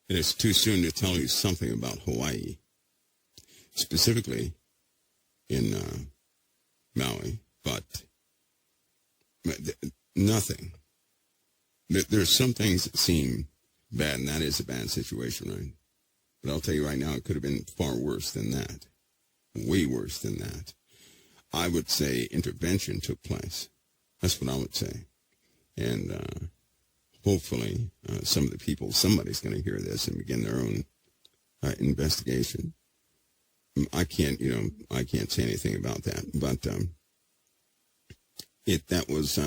It is too soon to tell you something about Hawaii, specifically in Maui, but nothing. There's some things that seem bad, and that is a bad situation, right? But I'll tell you right now, it could have been far worse than that, way worse than that. I would say intervention took place. That's what I would say. And hopefully some of the people, somebody's going to hear this and begin their own investigation. I can't say anything about that, but that was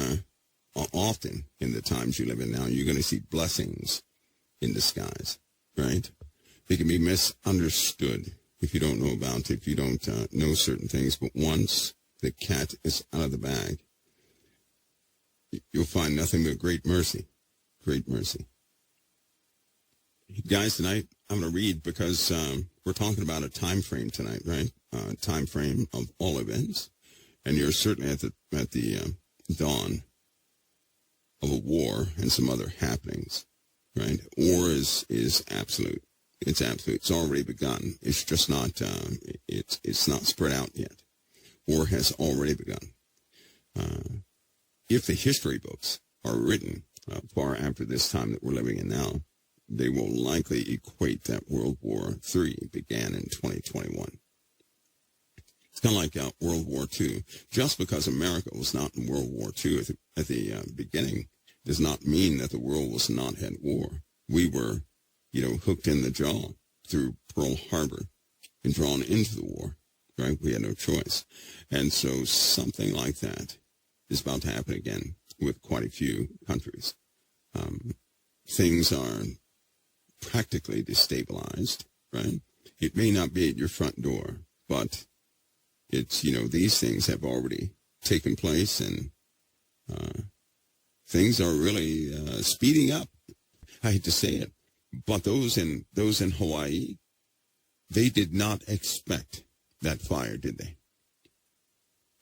often in the times you live in now. You're going to see blessings in disguise, right? They can be misunderstood if you don't know about it, if you don't know certain things. But once the cat is out of the bag, you'll find nothing but great mercy. Great mercy. Guys, tonight I'm going to read because we're talking about a time frame tonight, right? Time frame of all events. And you're certainly at the dawn of a war and some other happenings, right? War is absolute. It's absolute. It's already begun. It's just not, it's not spread out yet. War has already begun. If the history books are written far after this time that we're living in now, they will likely equate that World War III began in 2021. It's kind of like World War II. Just because America was not in World War II at the beginning does not mean that the world was not at war. We were, hooked in the jaw through Pearl Harbor and drawn into the war, right? We had no choice. And so something like that is about to happen again with quite a few countries. Things are practically destabilized, right? It may not be at your front door, but it's, these things have already taken place, and things are really speeding up. I hate to say it, but those in Hawaii, they did not expect that fire, did they?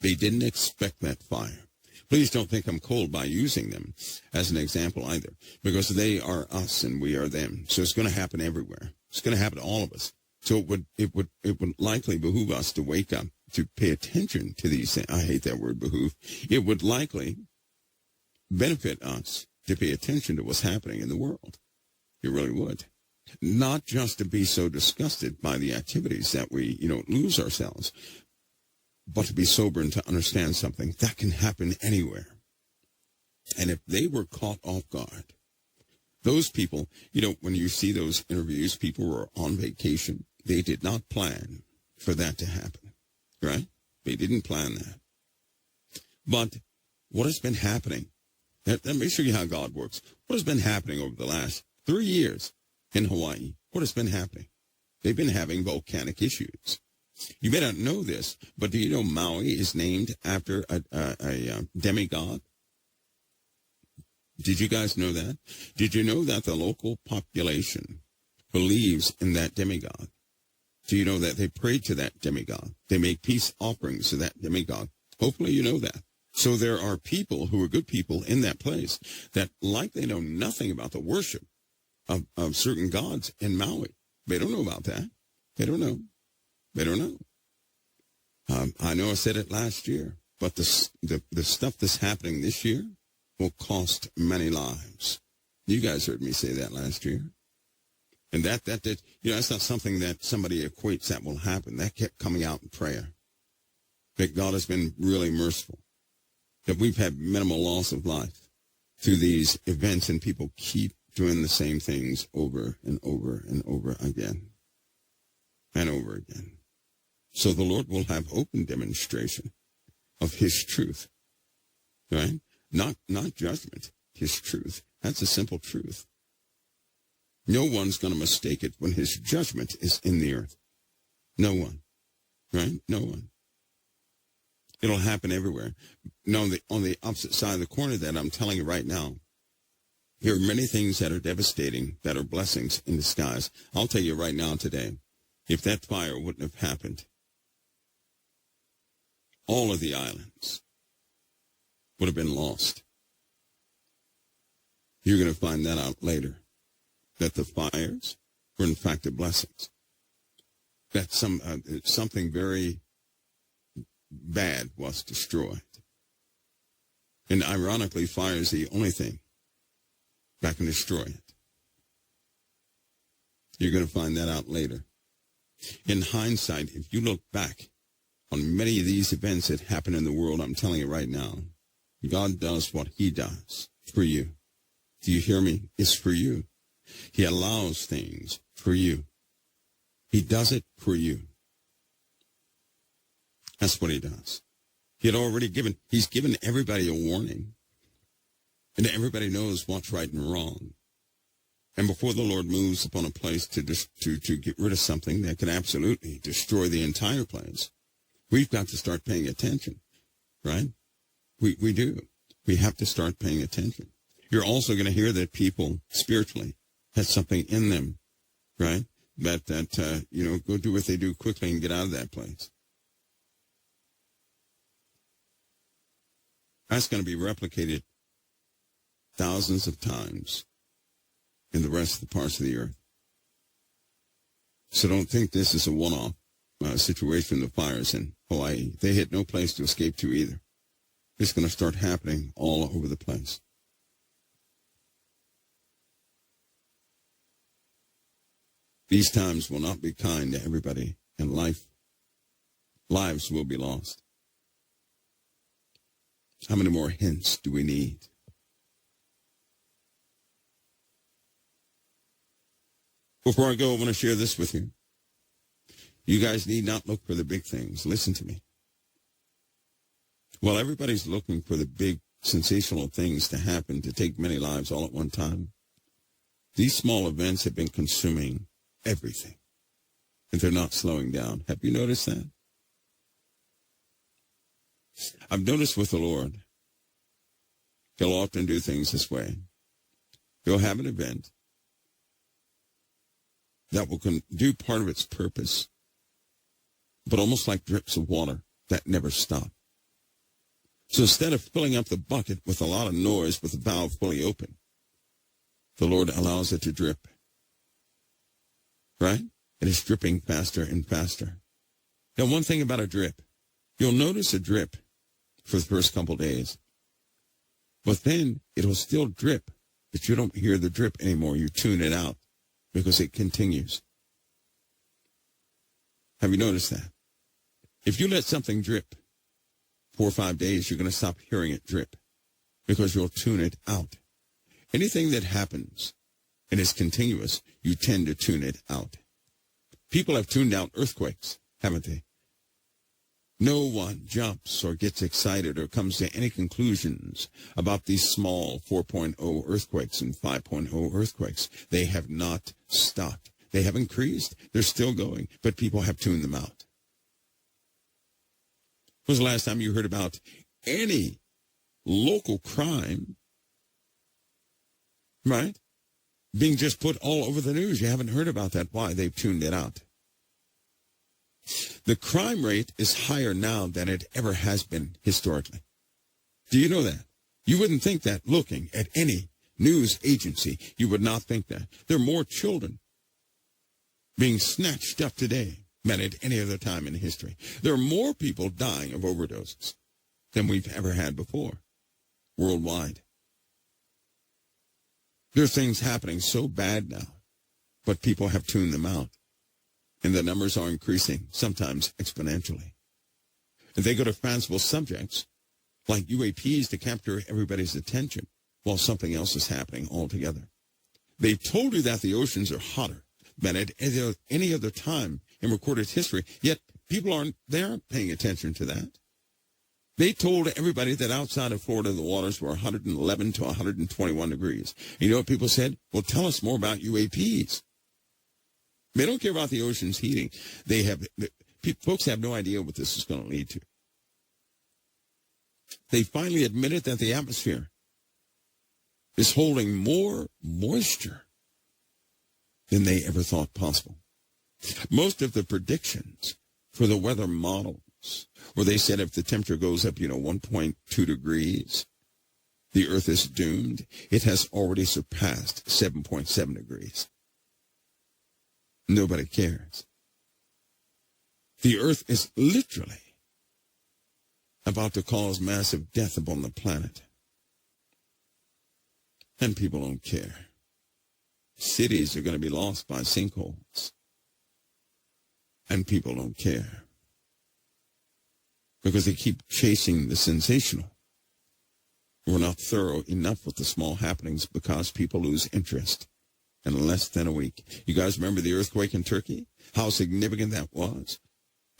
They didn't expect that fire. Please don't think I'm cold by using them as an example either, because they are us and we are them. So it's going to happen everywhere. It's going to happen to all of us. So it would likely behoove us to wake up, to pay attention to these things. I hate that word, behoove. It would likely benefit us to pay attention to what's happening in the world. It really would. Not just to be so disgusted by the activities that we, lose ourselves, but to be sober and to understand something that can happen anywhere. And if they were caught off guard, those people, when you see those interviews, people were on vacation. They did not plan for that to happen, right? They didn't plan that. But what has been happening, let me show you how God works. What has been happening over the last 3 years in Hawaii? What has been happening? They've been having volcanic issues. You may not know this, but do you know Maui is named after a demigod? Did you guys know that? Did you know that the local population believes in that demigod? Do you know that they pray to that demigod? They make peace offerings to that demigod. Hopefully you know that. So there are people who are good people in that place that likely know nothing about the worship of certain gods in Maui. They don't know about that. They don't know. They don't know. I know I said it last year, but the stuff that's happening this year will cost many lives. You guys heard me say that last year. And that that's not something that somebody equates that will happen. That kept coming out in prayer. That God has been really merciful. That we've had minimal loss of life through these events, and people keep doing the same things over and over and over again. And over again. So the Lord will have open demonstration of his truth, right? Not judgment, his truth. That's a simple truth. No one's going to mistake it when his judgment is in the earth. No one, right? No one. It'll happen everywhere. No, on the opposite side of the corner that I'm telling you right now, there are many things that are devastating, that are blessings in disguise. I'll tell you right now today, if that fire wouldn't have happened, all of the islands would have been lost. You're going to find that out later, that the fires were in fact the blessings. That something very bad was destroyed. And ironically, fire is the only thing that can destroy it. You're going to find that out later. In hindsight, if you look back on many of these events that happen in the world, I'm telling you right now, God does what he does for you. Do you hear me? It's for you. He allows things for you. He does it for you. That's what he does. He's given everybody a warning. And everybody knows what's right and wrong. And before the Lord moves upon a place to get rid of something that can absolutely destroy the entire place, we've got to start paying attention, right? We do. We have to start paying attention. You're also going to hear that people spiritually have something in them, right? That go do what they do quickly and get out of that place. That's going to be replicated thousands of times in the rest of the parts of the earth. So don't think this is a one-off situation, the fires in Hawaii. They had no place to escape to either. It's going to start happening all over the place. These times will not be kind to everybody, and lives will be lost. How many more hints do we need? Before I go, I want to share this with you. You guys need not look for the big things. Listen to me. While everybody's looking for the big, sensational things to happen, to take many lives all at one time, these small events have been consuming everything, and they're not slowing down. Have you noticed that? I've noticed with the Lord, he'll often do things this way. He'll have an event that will do part of its purpose, but almost like drips of water that never stop. So instead of filling up the bucket with a lot of noise with the valve fully open, the Lord allows it to drip. Right? It is dripping faster and faster. Now, one thing about a drip, you'll notice a drip for the first couple days, but then it'll still drip, but you don't hear the drip anymore. You tune it out because it continues. Have you noticed that? If you let something drip 4 or 5 days, you're going to stop hearing it drip because you'll tune it out. Anything that happens and is continuous, you tend to tune it out. People have tuned out earthquakes, haven't they? No one jumps or gets excited or comes to any conclusions about these small 4.0 earthquakes and 5.0 earthquakes. They have not stopped. They have increased. They're still going, but people have tuned them out. When was the last time you heard about any local crime, right, being just put all over the news? You haven't heard about that. Why? They've tuned it out. The crime rate is higher now than it ever has been historically. Do you know that? You wouldn't think that looking at any news agency. You would not think that. There are more children being snatched up today than at any other time in history. There are more people dying of overdoses than we've ever had before worldwide. There are things happening so bad now, but people have tuned them out. And the numbers are increasing, sometimes exponentially. And they go to fanciful subjects like UAPs to capture everybody's attention while something else is happening altogether. They've told you that the oceans are hotter than at any other time in recorded history, yet people aren't paying attention to that. They told everybody that outside of Florida, the waters were 111 to 121 degrees. And you know what people said? Well, tell us more about UAPs. They don't care about the oceans heating. Folks have no idea what this is going to lead to. They finally admitted that the atmosphere is holding more moisture than they ever thought possible. Most of the predictions for the weather models, where they said if the temperature goes up, 1.2 degrees, the Earth is doomed, it has already surpassed 7.7 degrees. Nobody cares. The earth is literally about to cause massive death upon the planet. And people don't care. Cities are going to be lost by sinkholes. And people don't care. Because they keep chasing the sensational. We're not thorough enough with the small happenings because people lose interest in less than a week. You guys remember the earthquake in Turkey? How significant that was?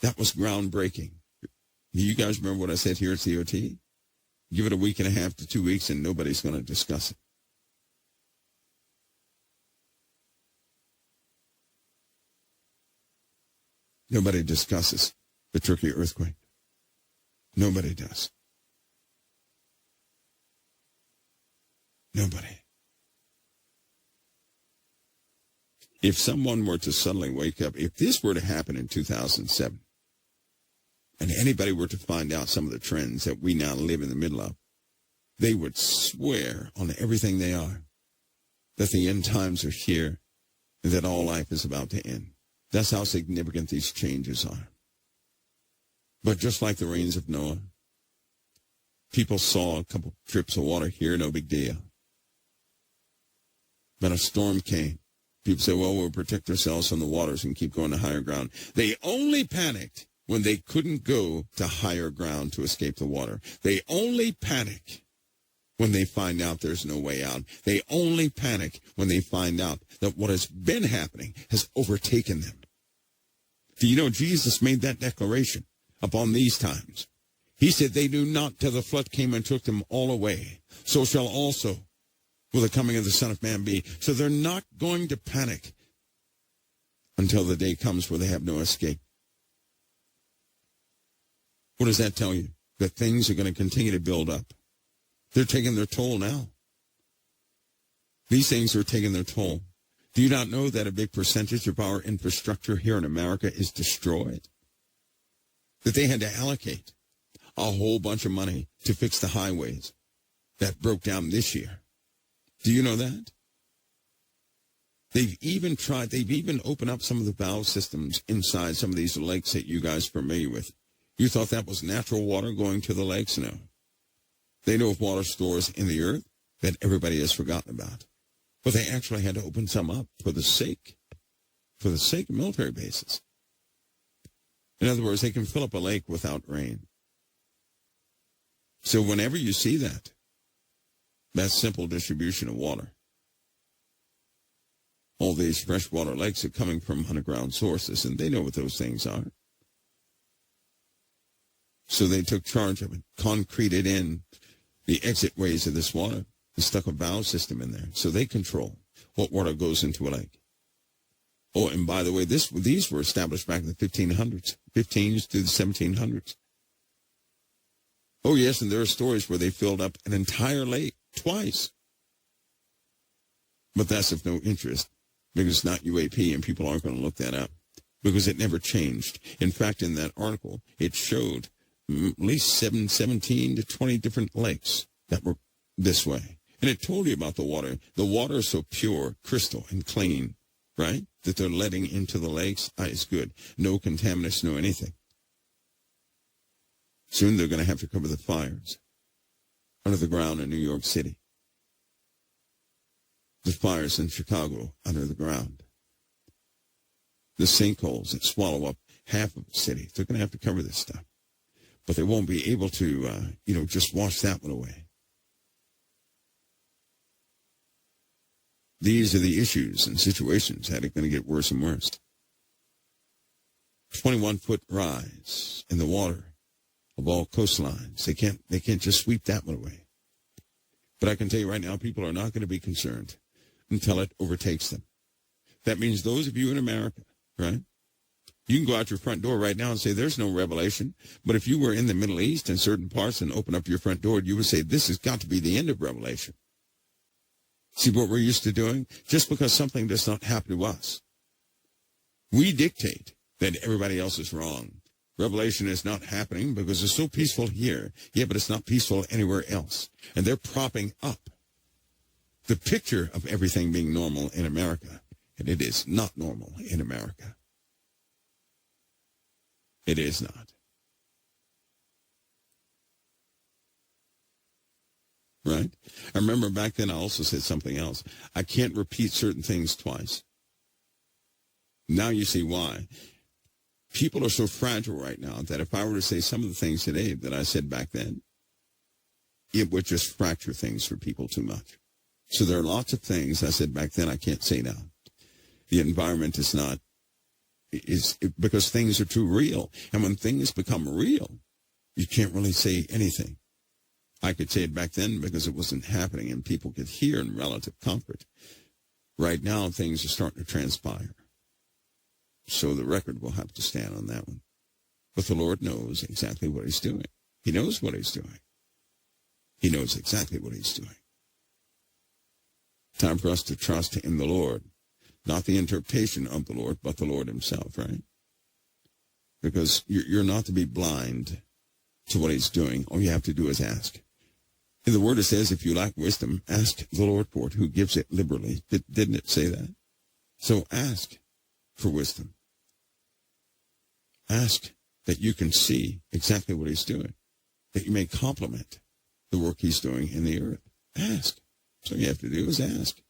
That was groundbreaking. Do you guys remember what I said here at COT? Give it a week and a half to 2 weeks and nobody's going to discuss it. Nobody discusses the Turkey earthquake. Nobody does. Nobody. If someone were to suddenly wake up, if this were to happen in 2007, and anybody were to find out some of the trends that we now live in the middle of, they would swear on everything they are that the end times are here and that all life is about to end. That's how significant these changes are. But just like the rains of Noah, people saw a couple drips of water here, no big deal. But a storm came. People say, well, we'll protect ourselves from the waters and keep going to higher ground. They only panicked when they couldn't go to higher ground to escape the water. They only panic when they find out there's no way out. They only panic when they find out that what has been happening has overtaken them. Do you know Jesus made that declaration upon these times? He said, they knew not till the flood came and took them all away. So shall also will the coming of the Son of Man be. So they're not going to panic until the day comes where they have no escape. What does that tell you? That things are going to continue to build up. They're taking their toll now. These things are taking their toll. Do you not know that a big percentage of our infrastructure here in America is destroyed? That they had to allocate a whole bunch of money to fix the highways that broke down this year. Do you know that? They've even opened up some of the valve systems inside some of these lakes that you guys are familiar with. You thought that was natural water going to the lakes? No. They know of water stores in the earth that everybody has forgotten about. But they actually had to open some up for the sake of military bases. In other words, they can fill up a lake without rain. So whenever you see that simple distribution of water, all these freshwater lakes are coming from underground sources, and they know what those things are. So they took charge of it, concreted in the exit ways of this water, and stuck a valve system in there, so they control what water goes into a lake. Oh, and by the way, these were established back in the 1500s, 15s to the 1700s. Oh, yes, and there are stories where they filled up an entire lake twice. But that's of no interest, because it's not UAP, and people aren't going to look that up, because it never changed. In fact, in that article, it showed at least 17 to 20 different lakes that were this way. And it told you about the water. The water is so pure, crystal, and clean, right, that they're letting into the lakes. It's good. No contaminants, no anything. Soon they're going to have to cover the fires under the ground in New York City. The fires in Chicago under the ground. The sinkholes that swallow up half of the city. They're going to have to cover this stuff. But they won't be able to, just wash that one away. These are the issues and situations that are going to get worse and worse. 21-foot rise in the water of all coastlines. They can't just sweep that one away. But I can tell you right now, people are not going to be concerned until it overtakes them. That means those of you in America, right? You can go out your front door right now and say there's no revelation. But if you were in the Middle East in certain parts and open up your front door, you would say this has got to be the end of revelation. See what we're used to doing? Just because something does not happen to us, we dictate that everybody else is wrong. Revelation is not happening because it's so peaceful here. Yeah, but it's not peaceful anywhere else. And they're propping up the picture of everything being normal in America And it is not normal in America. It is not. Right? I remember back then I also said something else. I can't repeat certain things twice. Now you see why. People are so fragile right now that if I were to say some of the things today that I said back then, it would just fracture things for people too much. So there are lots of things I said back then I can't say now. The environment is not, because things are too real. And when things become real, you can't really say anything. I could say it back then because it wasn't happening and people could hear in relative comfort. Right now, things are starting to transpire. So the record will have to stand on that one. But the Lord knows exactly what he's doing. He knows what he's doing. He knows exactly what he's doing. Time for us to trust in the Lord. Not the interpretation of the Lord, but the Lord himself, right? Because you're not to be blind to what he's doing. All you have to do is ask. In the word it says, if you lack wisdom, ask the Lord for it, who gives it liberally. Didn't it say that? So ask for wisdom. Ask that you can see exactly what he's doing, that you may complement the work he's doing in the earth. Ask. So all you have to do is ask.